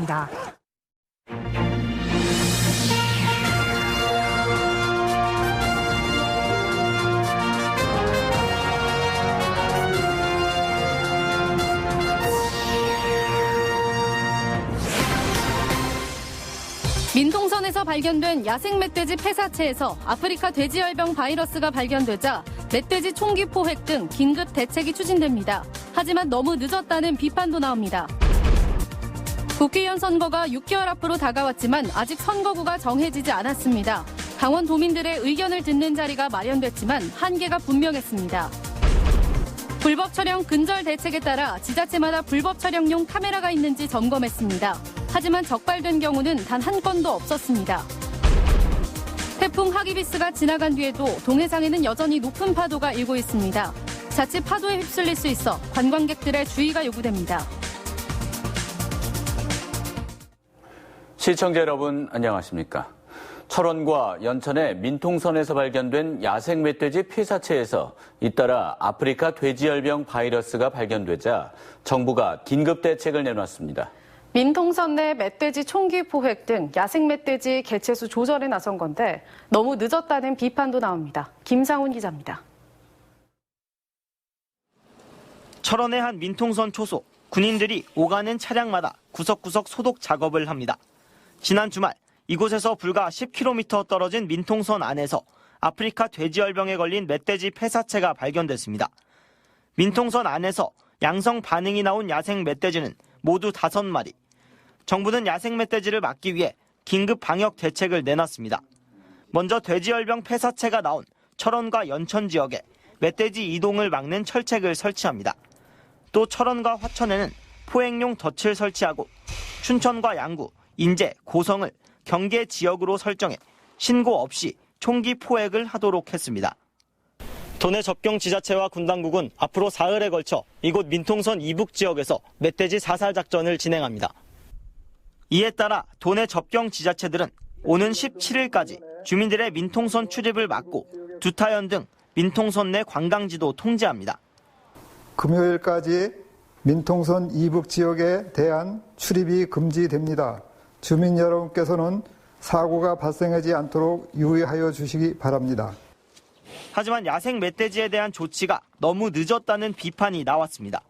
합니다. 민통선에서 발견된 야생 멧돼지 폐사체에서 아프리카 돼지열병 바이러스가 발견되자 멧돼지 총기 포획 등 긴급 대책이 추진됩니다. 하지만 너무 늦었다는 비판도 나옵니다. 국회의원 선거가 6개월 앞으로 다가왔지만 아직 선거구가 정해지지 않았습니다. 강원도민들의 의견을 듣는 자리가 마련됐지만 한계가 분명했습니다. 불법 촬영 근절 대책에 따라 지자체마다 불법 촬영용 카메라가 있는지 점검했습니다. 하지만 적발된 경우는 단 한 건도 없었습니다. 태풍 하기비스가 지나간 뒤에도 동해상에는 여전히 높은 파도가 일고 있습니다. 자칫 파도에 휩쓸릴 수 있어 관광객들의 주의가 요구됩니다. 시청자 여러분 안녕하십니까? 철원과 연천의 민통선에서 발견된 야생 멧돼지 폐사체에서 잇따라 아프리카 돼지열병 바이러스가 발견되자 정부가 긴급 대책을 내놨습니다. 민통선 내 멧돼지 총기 포획 등 야생 멧돼지 개체수 조절에 나선 건데 너무 늦었다는 비판도 나옵니다. 김상훈 기자입니다. 철원의 한 민통선 초소, 군인들이 오가는 차량마다 구석구석 소독 작업을 합니다. 지난 주말 이곳에서 불과 10km 떨어진 민통선 안에서 아프리카 돼지열병에 걸린 멧돼지 폐사체가 발견됐습니다. 민통선 안에서 양성 반응이 나온 야생 멧돼지는 모두 5마리. 정부는 야생 멧돼지를 막기 위해 긴급 방역 대책을 내놨습니다. 먼저 돼지열병 폐사체가 나온 철원과 연천 지역에 멧돼지 이동을 막는 철책을 설치합니다. 또 철원과 화천에는 포획용 덫을 설치하고 춘천과 양구, 인제, 고성을 경계 지역으로 설정해 신고 없이 총기 포획을 하도록 했습니다. 도내 접경 지자체와 군당국은 앞으로 사흘에 걸쳐 이곳 민통선 이북 지역에서 멧돼지 사살 작전을 진행합니다. 이에 따라 도내 접경 지자체들은 오는 17일까지 주민들의 민통선 출입을 막고 두타연 등 민통선 내 관광지도 통제합니다. 금요일까지 민통선 이북 지역에 대한 출입이 금지됩니다. 주민 여러분께서는 사고가 발생하지 않도록 유의하여 주시기 바랍니다. 하지만 야생 멧돼지에 대한 조치가 너무 늦었다는 비판이 나왔습니다.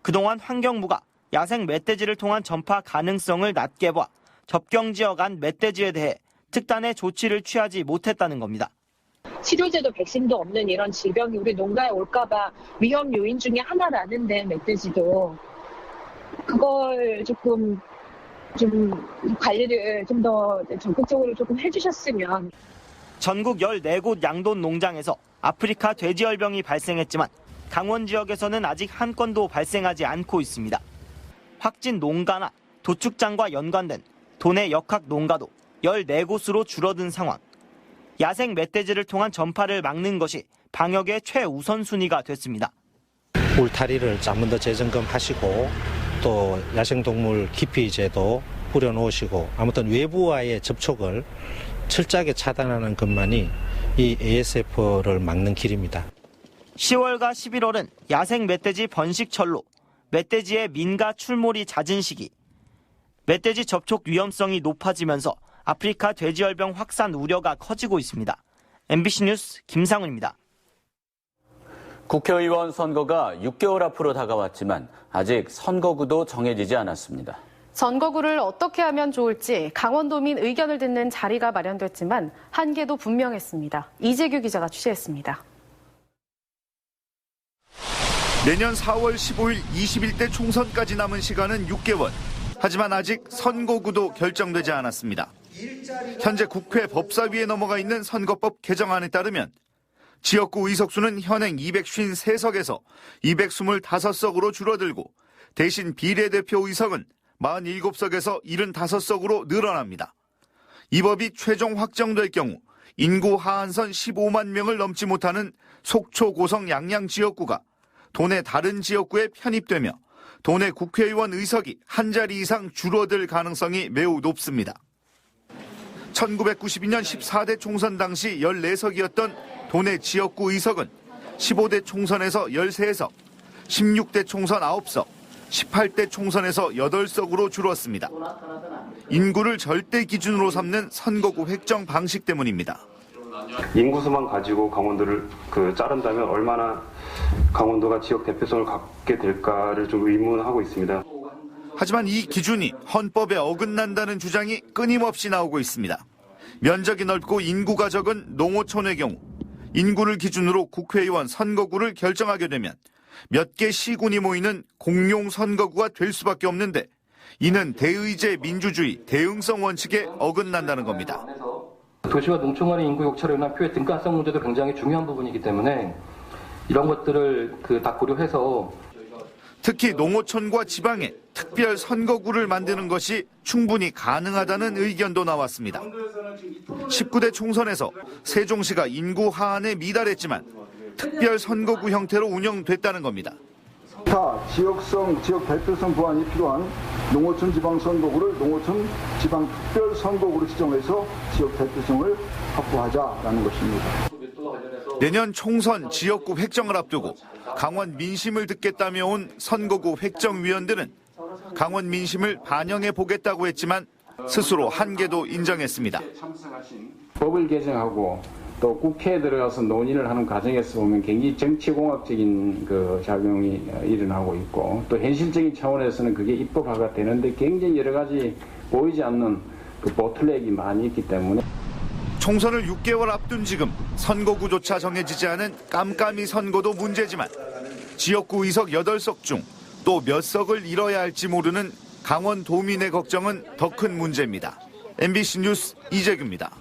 그동안 환경부가 야생 멧돼지를 통한 전파 가능성을 낮게 봐 접경 지역 안 멧돼지에 대해 특단의 조치를 취하지 못했다는 겁니다. 치료제도 백신도 없는 이런 질병이 우리 농가에 올까봐 위험 요인 중에 하나라는데 멧돼지도 그걸 좀 관리를 좀 더 적극적으로 조금 해주셨으면. 전국 14곳 양돈 농장에서 아프리카 돼지열병이 발생했지만 강원 지역에서는 아직 한 건도 발생하지 않고 있습니다. 확진 농가나 도축장과 연관된 도내 역학 농가도 14곳으로 줄어든 상황. 야생 멧돼지를 통한 전파를 막는 것이 방역의 최우선순위가 됐습니다. 울타리를 한 번 더 재점검하시고 또 야생동물 기피제도 뿌려놓으시고 아무튼 외부와의 접촉을 철저하게 차단하는 것만이 이 ASF를 막는 길입니다. 10월과 11월은 야생 멧돼지 번식철로 멧돼지의 민가 출몰이 잦은 시기. 멧돼지 접촉 위험성이 높아지면서 아프리카 돼지열병 확산 우려가 커지고 있습니다. MBC 뉴스 김상훈입니다. 국회의원 선거가 6개월 앞으로 다가왔지만 아직 선거구도 정해지지 않았습니다. 선거구를 어떻게 하면 좋을지 강원도민 의견을 듣는 자리가 마련됐지만 한계도 분명했습니다. 이재규 기자가 취재했습니다. 내년 4월 15일 21대 총선까지 남은 시간은 6개월. 하지만 아직 선거구도 결정되지 않았습니다. 현재 국회 법사위에 넘어가 있는 선거법 개정안에 따르면 지역구 의석수는 현행 253석에서 225석으로 줄어들고 대신 비례대표 의석은 47석에서 75석으로 늘어납니다. 이 법이 최종 확정될 경우 인구 하한선 15만 명을 넘지 못하는 속초, 고성, 양양 지역구가 도내 다른 지역구에 편입되며 도내 국회의원 의석이 한 자리 이상 줄어들 가능성이 매우 높습니다. 1992년 14대 총선 당시 14석이었던 도내 지역구 의석은 15대 총선에서 13석, 16대 총선 9석, 18대 총선에서 8석으로 줄었습니다. 인구를 절대 기준으로 삼는 선거구 획정 방식 때문입니다. 인구수만 가지고 강원도를 자른다면 얼마나 강원도가 지역 대표성을 갖게 될까를 좀 의문하고 있습니다. 하지만 이 기준이 헌법에 어긋난다는 주장이 끊임없이 나오고 있습니다. 면적이 넓고 인구가 적은 농어촌의 경우 인구를 기준으로 국회의원 선거구를 결정하게 되면 몇 개 시군이 모이는 공용 선거구가 될 수밖에 없는데 이는 대의제 민주주의 대응성 원칙에 어긋난다는 겁니다. 도시와 농촌 간의 인구 격차로 인한 표의 등가성 문제도 굉장히 중요한 부분이기 때문에 이런 것들을 다 고려해서 특히 농어촌과 지방에 특별 선거구를 만드는 것이 충분히 가능하다는 의견도 나왔습니다. 19대 총선에서 세종시가 인구 하한에 미달했지만 특별 선거구 형태로 운영됐다는 겁니다. 지역성, 지역 대표성 보완이 필요한 농어촌 지방 선거구를 농어촌 지방 특별 선거구로 지정해서 지역 대표성을 확보하자라는 것입니다. 내년 총선 지역구 획정을 앞두고 강원 민심을 듣겠다며 온 선거구 획정위원들은 강원 민심을 반영해 보겠다고 했지만 스스로 한계도 인정했습니다. 법을 개정하고 또 국회에 들어가서 논의를 하는 과정에서 보면 굉장히 정치공학적인 작용이 일어나고 있고 또 현실적인 차원에서는 그게 입법화가 되는데 굉장히 여러 가지 보이지 않는 보틀렉이 많이 있기 때문에 총선을 6개월 앞둔 지금 선거구조차 정해지지 않은 깜깜이 선거도 문제지만 지역구 의석 8석 중 또 몇 석을 잃어야 할지 모르는 강원 도민의 걱정은 더 큰 문제입니다. MBC 뉴스 이재규입니다.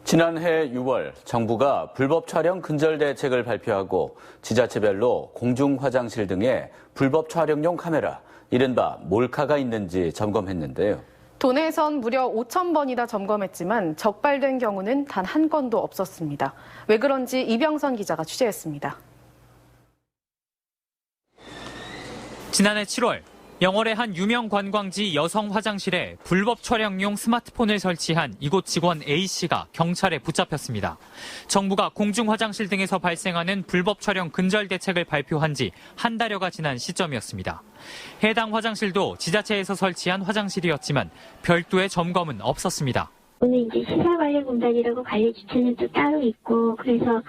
지난해 6월 정부가 불법 촬영 근절 대책을 발표하고 지자체별로 공중 화장실 등에 불법 촬영용 카메라, 이른바 몰카가 있는지 점검했는데요. 도내에선 무려 5,000번이나 점검했지만 적발된 경우는 단 한 건도 없었습니다. 왜 그런지 이병선 기자가 취재했습니다. 지난해 7월 영월의 한 유명 관광지 여성 화장실에 불법 촬영용 스마트폰을 설치한 이곳 직원 A씨가 경찰에 붙잡혔습니다. 정부가 공중 화장실 등에서 발생하는 불법 촬영 근절 대책을 발표한 지 한 달여가 지난 시점이었습니다. 해당 화장실도 지자체에서 설치한 화장실이었지만 별도의 점검은 없었습니다. 오늘 이제 시설관리공단이라고 관리 주체는 또 따로 있고 그래서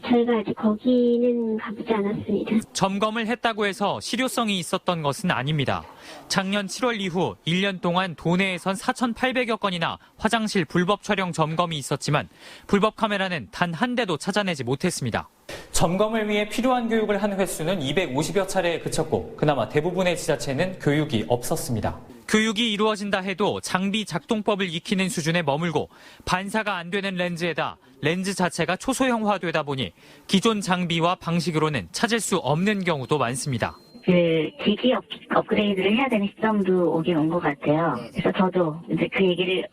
저희가 아직 거기는 가보지 않았습니다. 점검을 했다고 해서 실효성이 있었던 것은 아닙니다. 작년 7월 이후 1년 동안 도내에선 4,800여 건이나 화장실 불법 촬영 점검이 있었지만 불법 카메라는 단 한 대도 찾아내지 못했습니다. 점검을 위해 필요한 교육을 한 횟수는 250여 차례에 그쳤고 그나마 대부분의 지자체는 교육이 없었습니다. 교육이 이루어진다 해도 장비 작동법을 익히는 수준에 머물고 반사가 안 되는 렌즈에다 렌즈 자체가 초소형화되다 보니 기존 장비와 방식으로는 찾을 수 없는 경우도 많습니다. 기기 업그레이드를 해야 되는 시점도 오긴 온 것 같아요. 그래서 저도 이제 그 얘기를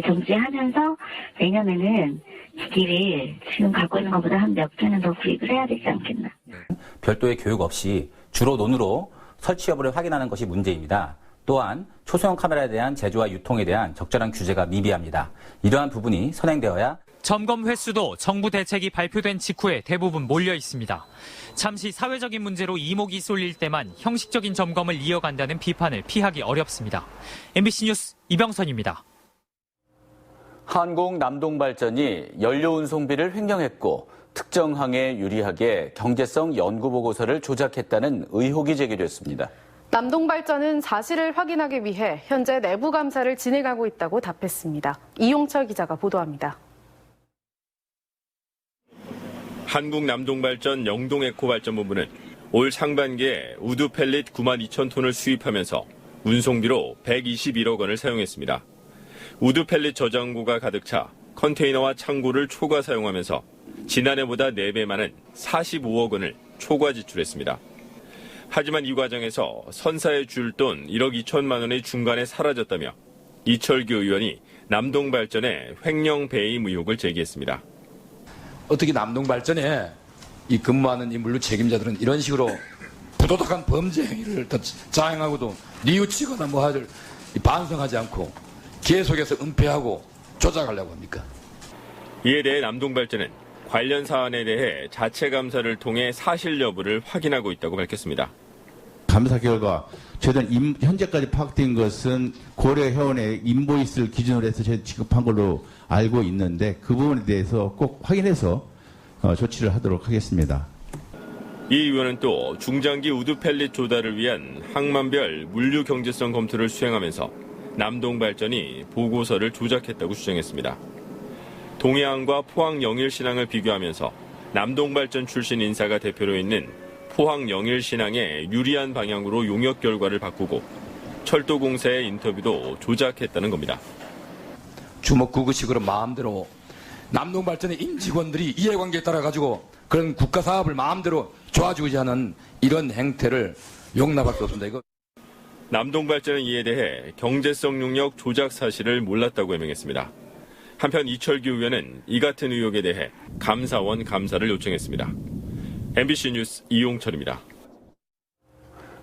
정지하면서 내년에는 기기를 지금 갖고 있는 것보다 한 몇 개는 더 구입을 해야 되지 않겠나. 별도의 교육 없이 주로 논으로 설치 여부를 확인하는 것이 문제입니다. 또한 초소형 카메라에 대한 제조와 유통에 대한 적절한 규제가 미비합니다. 이러한 부분이 선행되어야 점검 횟수도 정부 대책이 발표된 직후에 대부분 몰려 있습니다. 잠시 사회적인 문제로 이목이 쏠릴 때만 형식적인 점검을 이어간다는 비판을 피하기 어렵습니다. MBC 뉴스 이병선입니다. 한국남동발전이 연료운송비를 횡령했고 특정 항에 유리하게 경제성 연구보고서를 조작했다는 의혹이 제기됐습니다. 남동발전은 사실을 확인하기 위해 현재 내부 감사를 진행하고 있다고 답했습니다. 이용철 기자가 보도합니다. 한국남동발전 영동에코발전본부는 올 상반기에 우드 펠릿 9만 2천 톤을 수입하면서 운송비로 121억 원을 사용했습니다. 우드 펠릿 저장고가 가득 차 컨테이너와 창고를 초과 사용하면서 지난해보다 4배 많은 45억 원을 초과 지출했습니다. 하지만 이 과정에서 선사에 줄 돈 1억 2천만 원이 중간에 사라졌다며 이철규 의원이 남동발전에 횡령 배임 의혹을 제기했습니다. 어떻게 남동발전에 이 근무하는 이 물류 책임자들은 이런 식으로 부도덕한 범죄 행위를 자행하고도 뉘우치거나 뭐하를 반성하지 않고 계속해서 은폐하고 조작하려고 합니까? 이에 대해 남동발전은 관련 사안에 대해 자체 감사를 통해 사실 여부를 확인하고 있다고 밝혔습니다. 감사 결과 저희들은 현재까지 파악된 것은 고려회원의 인보이스를 기준으로 해서 저희 지급한 걸로 알고 있는데 그 부분에 대해서 꼭 확인해서 조치를 하도록 하겠습니다. 이 의원은 또 중장기 우드 펠릿 조달을 위한 항만별 물류 경제성 검토를 수행하면서 남동발전이 보고서를 조작했다고 주장했습니다. 동해안과 포항 영일신항을 비교하면서 남동발전 출신 인사가 대표로 있는 포항 영일신항에 유리한 방향으로 용역 결과를 바꾸고 철도공사의 인터뷰도 조작했다는 겁니다. 주먹구구식으로 마음대로 남동발전의 임직원들이 이해관계에 따라 가지고 그런 국가 사업을 마음대로 도와주지 않은 이런 행태를 용납할 수 없습니다. 이거. 남동발전은 이에 대해 경제성 용역 조작 사실을 몰랐다고 해명했습니다. 한편 이철규 의원은 이 같은 의혹에 대해 감사원 감사를 요청했습니다. MBC 뉴스 이용철입니다.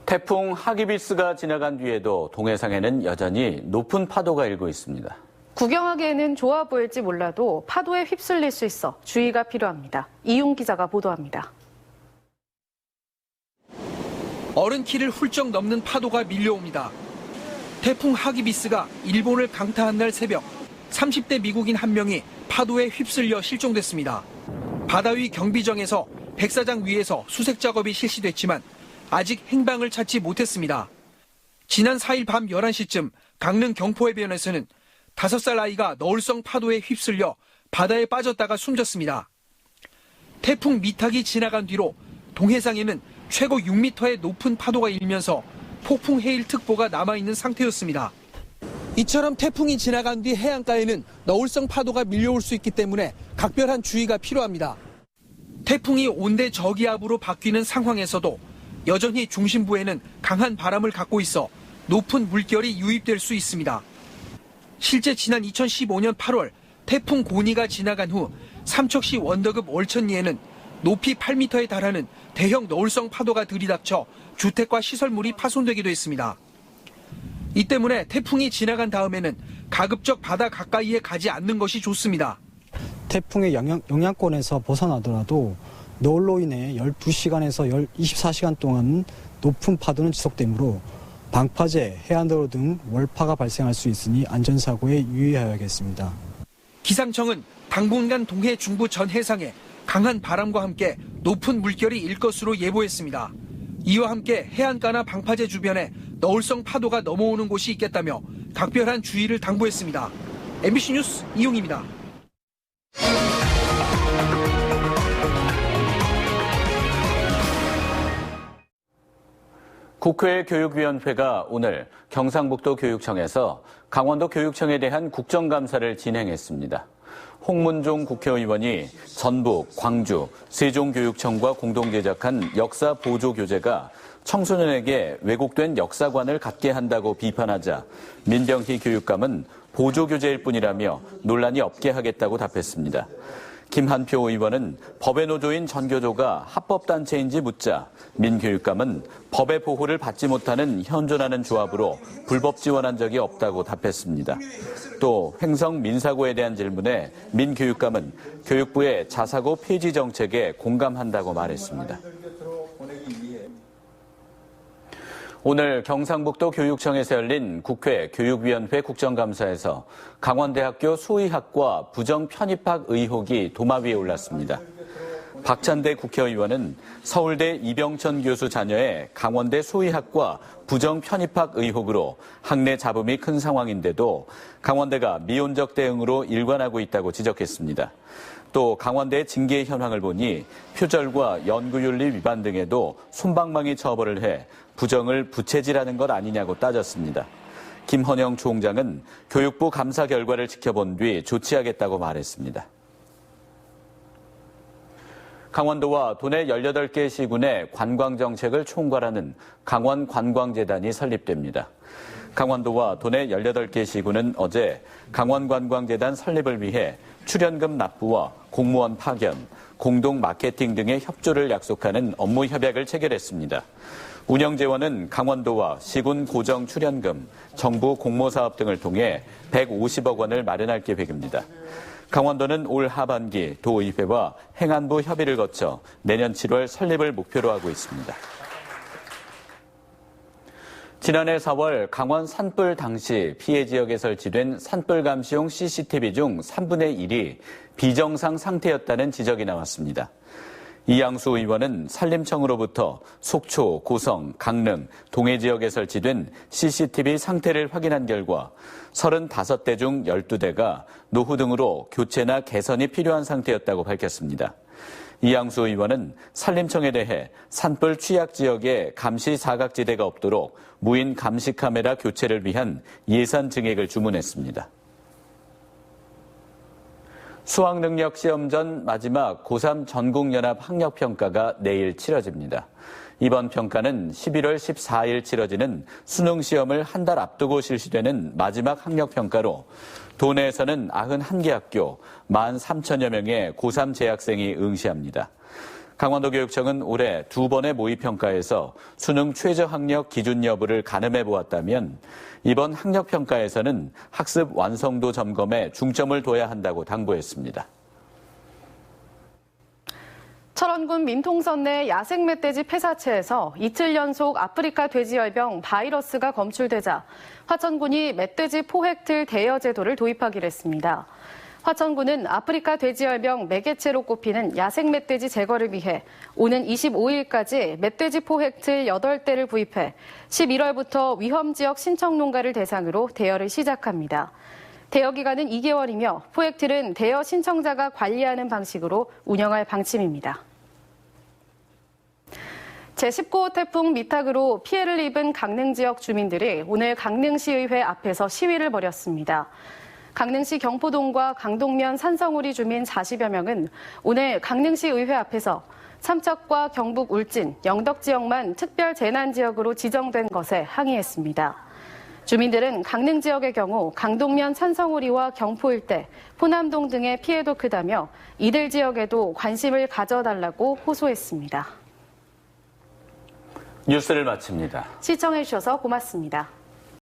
태풍 하기비스가 지나간 뒤에도 동해상에는 여전히 높은 파도가 일고 있습니다. 구경하기에는 좋아 보일지 몰라도 파도에 휩쓸릴 수 있어 주의가 필요합니다. 이용 기자가 보도합니다. 어른 키를 훌쩍 넘는 파도가 밀려옵니다. 태풍 하기비스가 일본을 강타한 날 새벽 30대 미국인 한 명이 파도에 휩쓸려 실종됐습니다. 바다 위 경비정에서 백사장 위에서 수색 작업이 실시됐지만 아직 행방을 찾지 못했습니다. 지난 4일 밤 11시쯤 강릉 경포해변에서는 5살 아이가 너울성 파도에 휩쓸려 바다에 빠졌다가 숨졌습니다. 태풍 미탁이 지나간 뒤로 동해상에는 최고 6m의 높은 파도가 일면서 폭풍 해일특보가 남아있는 상태였습니다. 이처럼 태풍이 지나간 뒤 해안가에는 너울성 파도가 밀려올 수 있기 때문에 각별한 주의가 필요합니다. 태풍이 온대 저기압으로 바뀌는 상황에서도 여전히 중심부에는 강한 바람을 갖고 있어 높은 물결이 유입될 수 있습니다. 실제 지난 2015년 8월 태풍 고니가 지나간 후 삼척시 원더급 월천리에는 높이 8m에 달하는 대형 너울성 파도가 들이닥쳐 주택과 시설물이 파손되기도 했습니다. 이 때문에 태풍이 지나간 다음에는 가급적 바다 가까이에 가지 않는 것이 좋습니다. 태풍의 영향권에서 벗어나더라도 너울로 인해 12시간에서 24시간 동안 높은 파도는 지속되므로 방파제, 해안도로 등 월파가 발생할 수 있으니 안전사고에 유의해야겠습니다. 기상청은 당분간 동해 중부 전 해상에 강한 바람과 함께 높은 물결이 일 것으로 예보했습니다. 이와 함께 해안가나 방파제 주변에 너울성 파도가 넘어오는 곳이 있겠다며 각별한 주의를 당부했습니다. MBC 뉴스 이용입니다. 국회 교육위원회가 오늘 경상북도 교육청에서 강원도 교육청에 대한 국정감사를 진행했습니다. 홍문종 국회의원이 전북, 광주, 세종교육청과 공동 제작한 역사 보조 교재가 청소년에게 왜곡된 역사관을 갖게 한다고 비판하자 민병희 교육감은 보조 교재일 뿐이라며 논란이 없게 하겠다고 답했습니다. 김한표 의원은 법의 노조인 전교조가 합법단체인지 묻자 민 교육감은 법의 보호를 받지 못하는 현존하는 조합으로 불법 지원한 적이 없다고 답했습니다. 또 횡성 민사고에 대한 질문에 민 교육감은 교육부의 자사고 폐지 정책에 공감한다고 말했습니다. 오늘 경상북도 교육청에서 열린 국회 교육위원회 국정감사에서 강원대학교 수의학과 부정편입학 의혹이 도마 위에 올랐습니다. 박찬대 국회의원은 서울대 이병천 교수 자녀의 강원대 수의학과 부정편입학 의혹으로 학내 잡음이 큰 상황인데도 강원대가 미온적 대응으로 일관하고 있다고 지적했습니다. 또 강원대의 징계 현황을 보니 표절과 연구윤리 위반 등에도 솜방망이 처벌을 해 부정을 부채질하는 것 아니냐고 따졌습니다. 김헌영 총장은 교육부 감사 결과를 지켜본 뒤 조치하겠다고 말했습니다. 강원도와 도내 18개 시군의 관광정책을 총괄하는 강원관광재단이 설립됩니다. 강원도와 도내 18개 시군은 어제 강원관광재단 설립을 위해 출연금 납부와 공무원 파견, 공동 마케팅 등의 협조를 약속하는 업무 협약을 체결했습니다. 운영재원은 강원도와 시군 고정 출연금, 정부 공모사업 등을 통해 150억 원을 마련할 계획입니다. 강원도는 올 하반기 도의회와 행안부 협의를 거쳐 내년 7월 설립을 목표로 하고 있습니다. 지난해 4월 강원 산불 당시 피해 지역에 설치된 산불 감시용 CCTV 중 3분의 1이 비정상 상태였다는 지적이 나왔습니다. 이양수 의원은 산림청으로부터 속초, 고성, 강릉, 동해 지역에 설치된 CCTV 상태를 확인한 결과 35대 중 12대가 노후 등으로 교체나 개선이 필요한 상태였다고 밝혔습니다. 이양수 의원은 산림청에 대해 산불 취약 지역에 감시 사각지대가 없도록 무인 감시 카메라 교체를 위한 예산 증액을 주문했습니다. 수학능력 시험 전 마지막 고3 전국연합 학력평가가 내일 치러집니다. 이번 평가는 11월 14일 치러지는 수능 시험을 한 달 앞두고 실시되는 마지막 학력평가로 도내에서는 91개 학교 13,000여 명의 고3 재학생이 응시합니다. 강원도교육청은 올해 2번의 모의평가에서 수능 최저학력 기준 여부를 가늠해 보았다면 이번 학력평가에서는 학습 완성도 점검에 중점을 둬야 한다고 당부했습니다. 철원군 민통선 내 야생 멧돼지 폐사체에서 이틀 연속 아프리카 돼지열병 바이러스가 검출되자 화천군이 멧돼지 포획틀 대여 제도를 도입하기로 했습니다. 화천군은 아프리카 돼지열병 매개체로 꼽히는 야생 멧돼지 제거를 위해 오는 25일까지 멧돼지 포획틀 8대를 구입해 11월부터 위험지역 신청 농가를 대상으로 대여를 시작합니다. 대여 기간은 2개월이며 포획틀은 대여 신청자가 관리하는 방식으로 운영할 방침입니다. 제19호 태풍 미탁으로 피해를 입은 강릉 지역 주민들이 오늘 강릉시의회 앞에서 시위를 벌였습니다. 강릉시 경포동과 강동면 산성우리 주민 40여 명은 오늘 강릉시 의회 앞에서 삼척과 경북 울진, 영덕 지역만 특별 재난 지역으로 지정된 것에 항의했습니다. 주민들은 강릉 지역의 경우 강동면 산성우리와 경포 일대, 포남동 등의 피해도 크다며 이들 지역에도 관심을 가져달라고 호소했습니다. 뉴스를 마칩니다. 시청해주셔서 고맙습니다.